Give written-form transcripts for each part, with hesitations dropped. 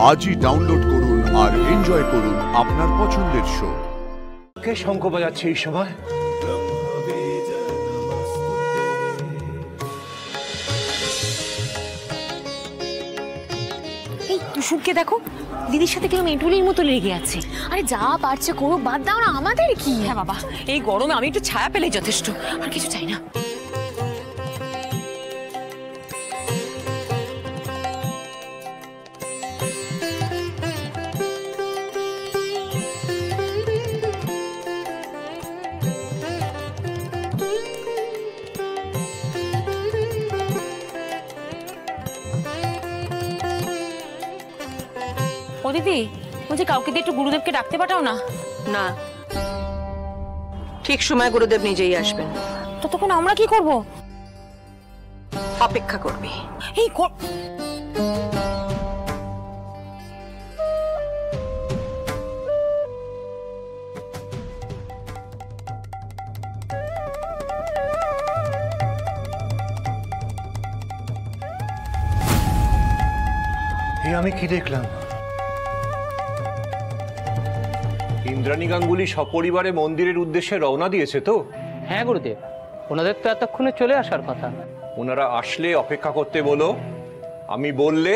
আজই ডাউনলোড করুন আর এনজয় করুন আপনার পছন্দের শো। কে শঙ্খ বাজাচ্ছে এই সময়? এই কুসুমকে দেখো, দিদির সাথে কেউ মেটুলির মতো লেগে আছে। আরে যা পারছে করো, বাদ দাও না, আমাদের কি? হ্যাঁ বাবা, এই গরমে আমি একটু ছায়া পেলেই যথেষ্ট, আর কিছু চাই না। ও দিদি, বলছি কাউকে দিয়ে একটু গুরুদেবকে ডাকতে পাঠাও না। না, ঠিক সময় গুরুদেব নিজেই আসবেন। ততক্ষণ আমরা কি করব? অপেক্ষা করবি। এই আমি কি দেখলাম? ইন্দ্রাণী গাঙ্গুলি সপরিবারে মন্দিরের উদ্দেশ্যে রওনা দিয়েছে তো? হ্যাঁ গুরুদেব, ওনাদের তো এতক্ষণে চলে আসার কথা। ওনারা আসলে অপেক্ষা করতে বলো, আমি বললে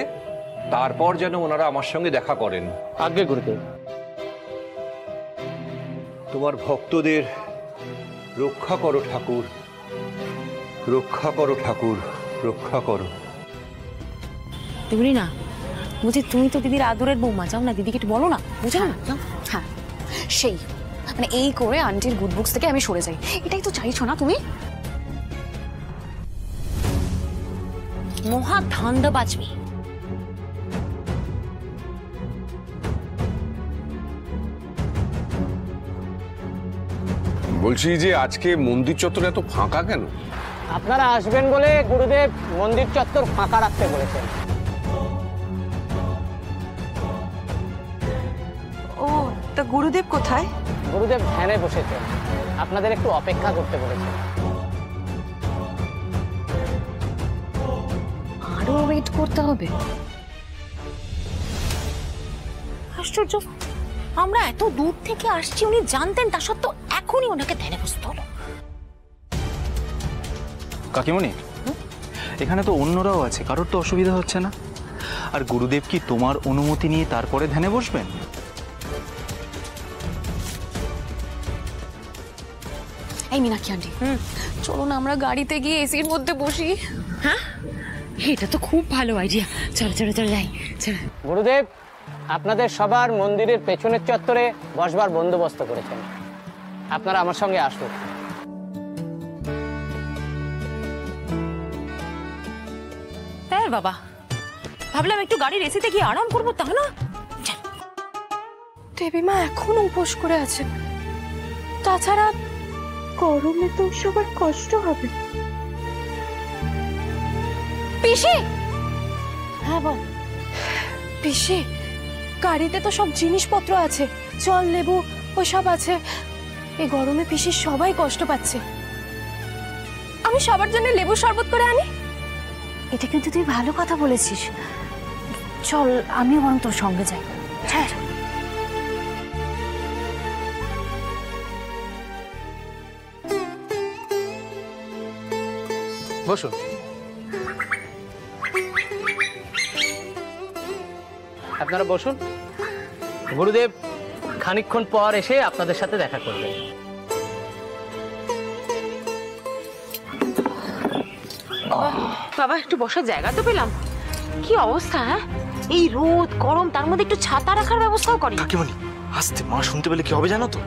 তারপর যেন ওনারা আমার সঙ্গে দেখা করেন। আজ্ঞে গুরুদেব। তোমার ভক্তদের রক্ষা করো ঠাকুর, রক্ষা করো ঠাকুর, রক্ষা করো। দেবরি না, বলছি তুমি তো দিদির আদরের বৌমা, যাও না দিদিকে একটু বলো না, বুঝাও না। হ্যাঁ, সেই মানে এই করে আন্টির গুড বুকস থেকে আমি সরে যাই, এটাই তো চাইছো না তুমি? মহা ধান্দা বাজবি। বলছি যে আজকে মন্দির চত্বর এত ফাঁকা কেন? আপনারা আসবেন বলে গুরুদেব মন্দির চত্বর ফাঁকা রাখতে বলেছেন। ও, তা গুরুদেব কোথায়? গুরুদেব ধ্যানে বসেছেন, আপনাদের একটু অপেক্ষা করতে বলেছেন। আরো ওয়েট করতে হবে? আশ্চর্য, আমরা এত দূর থেকে আসছি, উনি জানতেন, তা সত্ত্বেও এখনই ওনাকে ধ্যানে বসতে হলো। কাকিমণি, এখানে তো অন্যরাও আছে, কারোর তো অসুবিধা হচ্ছে না। আর গুরুদেব কি তোমার অনুমতি নিয়ে তারপরে ধ্যানে বসবেন? এই মীনাক্ষী আন্টি, চলো না আমরা গাড়িতে গিয়ে এসির মধ্যে বসি। হ্যাঁ, এটা তো খুব ভালো আইডিয়া। চলো চলো চলো যাই, চলো। গুরুদেব আপনাদের সবার মন্দিরের পেছনের চত্বরে বসবার বন্দোবস্ত করেছেন, আপনারা আমার সঙ্গে আসুন। তাই বাবা, ভাবলাম একটু গাড়ির এসিতে গিয়ে আরাম করবো, তা না। দেবীমা এখন উপোস করে আছেন, তাছাড়া গরমে তো সবার কষ্ট হবে। পিসি, হ্যাঁ বল। পিসি, গাড়িতে তো সব জিনিসপত্র আছে, জল লেবু ওসব আছে। এই গরমে পিসি সবাই কষ্ট পাচ্ছে, আমি সবার জন্য লেবু শরবত করে আনি। এটা কিন্তু তুই ভালো কথা বলেছিস, চল আমিও বরং তোর সঙ্গে যাই। হ্যাঁ, বসুন। আপনারা বসুন, গুরুদেব খানিকক্ষণ পর এসে আপনাদের সাথে দেখা করবেন। বাবা একটু বসার জায়গা তো পেলাম। কি অবস্থা, হ্যাঁ? এই রোদ গরম, তার মধ্যে একটু ছাতা রাখার ব্যবস্থাও করি। কাকিমণি আস্তে, মা শুনতে পেলে কি হবে জানো তো?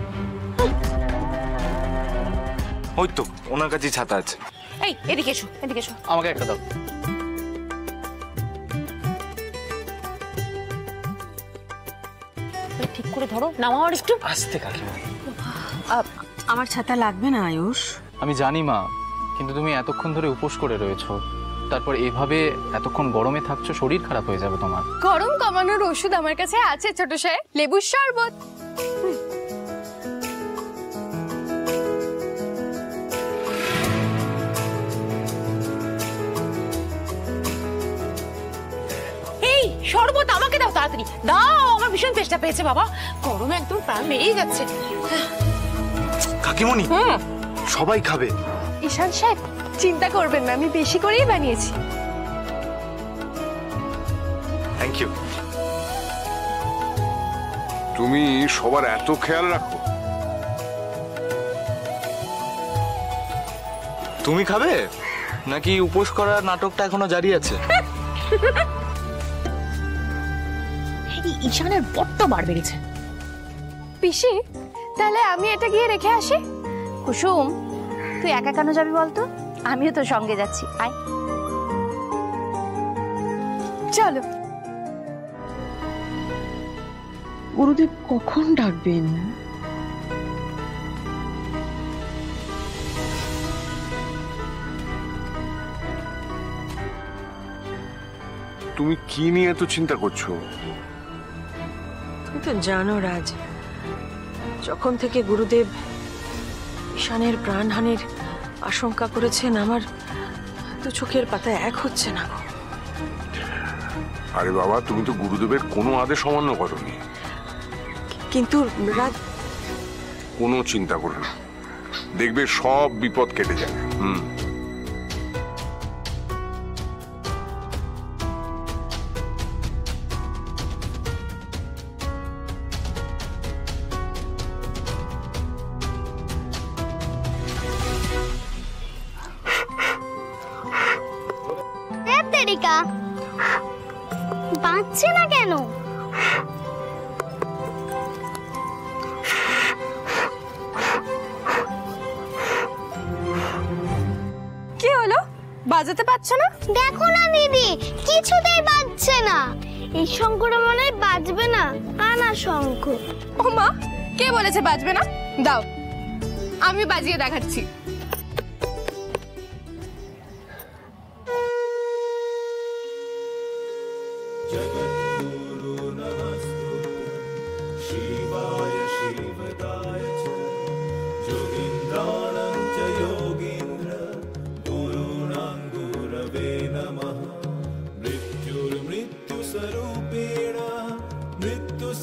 ওই তো ওনার কাছে ছাতা আছে। এই এদিকে এসো, এদিকে এসো। আমাকে একটা দাও। ঠিক করে ধরো, নামাও একটু। আস্তে কাকিমণি। আমার ছাতা লাগবে না আয়ুষ। আমি জানি মা, কিন্তু তুমি এতক্ষণ ধরে উপোস করে রয়েছো, তারপর এভাবে এতক্ষণ গরমে থাকছো, শরীর খারাপ হয়ে যাবে তোমার। গরম কমানোর ওষুধ আমার কাছে আছে ছোট সাহেব, লেবুর শরবত। শরবত আমাকে দাও তাড়াতাড়ি দাও, আমার ভীষণ তেষ্টা পেয়েছে বাবা, গরমে একদম প্রাণ বেরিয়ে যাচ্ছে। কাকিমণি সবাই খাবে। ঈশান সাহেব চিন্তা করবেন না, আমি বেশি করেই বানিয়েছি। Thank you. তুমি সবার এত খেয়াল রাখো? তুমি খাবে নাকি উপোস করার নাটকটা এখনো জারি আছে? এই ঈশানের বড্ড বার বেড়েছে। পিসি তাহলে আমি এটা গিয়ে রেখে আসি। কুসুম তুই একা কেন যাবি বলতো, আমিও তো সঙ্গে যাচ্ছি, আয়। চলো। গুরুদেব কখন ডাকবেন? তুমি কি নিয়ে এত চিন্তা করছো? তুমি তো জানো রাজ, যখন থেকে গুরুদেব ঈশানের প্রাণহানির আশঙ্কা করেছেন, আমার তো চোখের পাতা এক হচ্ছে না গো। আরে বাবা, তুমি তো গুরুদেবের কোনো আদেশ অমান্য করোনি। কিন্তু রাজ, কোনো চিন্তা করো না, দেখবে সব বিপদ কেটে যাবে। বাঁচছে না কেন? কি হলো, বাজাতে পারছো না? দেখো না দিদি, কিছুতেই বাজছে না। এই শঙ্কর মনে হয় বাজবে না, কানা শঙ্খ। ও মা, কে বলেছে বাজবে না? দাও আমি বাজিয়ে দেখাচ্ছি।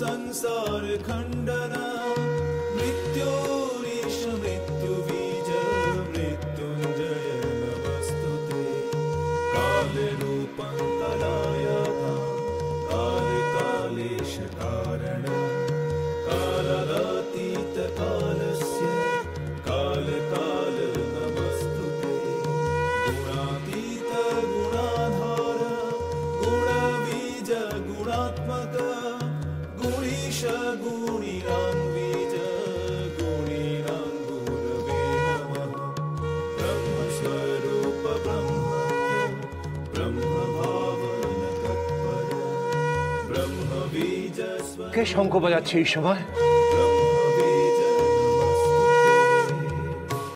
संसार खंडना मृत्योरीश मृत्यु बीज मृत्युंजय नमस्तुते काल रूपं कलायाता काल कालेश कारण कालातीत कालस्य काल काल नमस्तुते गुणातीत गुणाधार गुणबीज गुणात्मक गुणीश गुणीनां बीज गुणीनां गुरवे नमः ब्रह्मस्वरूप ब्रह्मज्ञ ब्रह्मभावन तत्पर ब्रह्मबीज কে শঙ্খ বাজাচ্ছে এই সময়?